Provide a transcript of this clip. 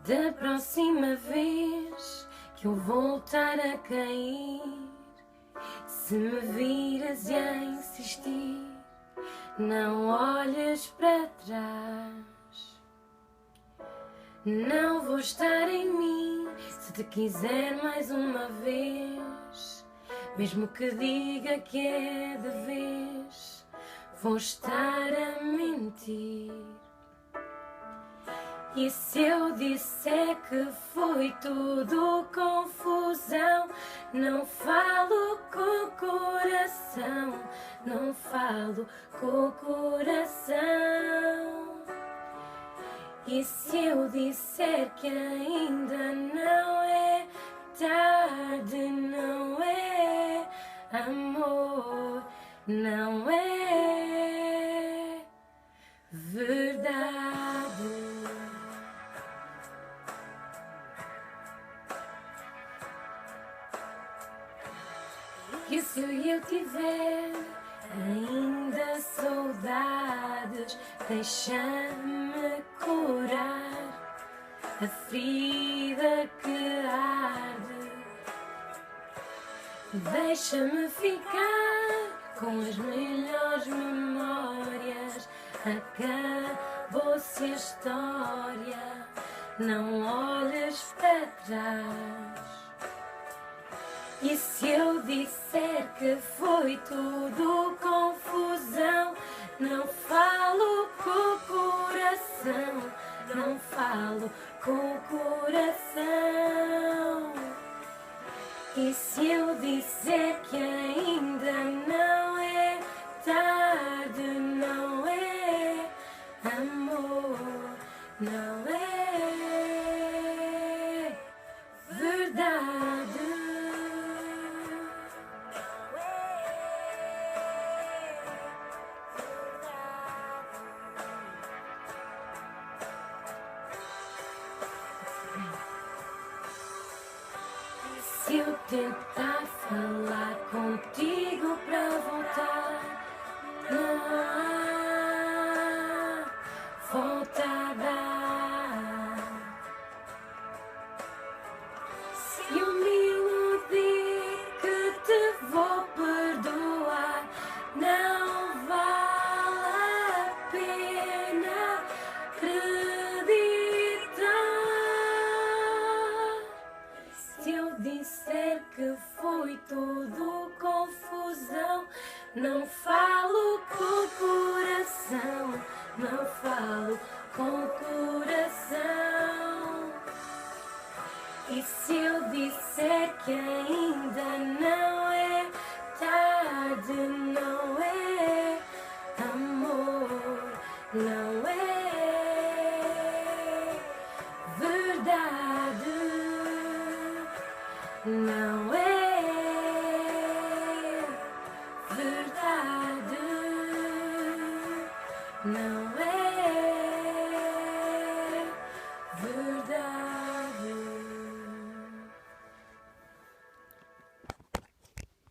Da próxima vez que eu voltar a cair, se me viras e a insistir, não olhes para trás. Não vou estar em mim se te quiser mais uma vez, mesmo que diga que é de vez, vou estar a mentir. E se eu disser que foi tudo confusão, não falo com o coração, não falo com o coração. E se eu disser que ainda não é tarde, não é amor, não é verdade. Que se eu tiver ainda saudades, deixa-me curar a ferida que arde. Deixa-me ficar com as melhores memórias. Acabou-se a história, não olhes para trás. E se eu disser que foi tudo confusão, não falo com o coração, não falo com o coração. E se eu disser que ainda não é tarde, não é amor, não é verdade. Se eu tentar falar contigo para voltar, não há volta a dar. Se eu me iludir que te vou perdoar, não vale a pena acreditar. Se eu disser que foi tudo confusão, não falo com o coração, não falo com o coração. E se eu disser que ainda não é tarde, não é amor, não é verdade. Não é verdade, não é.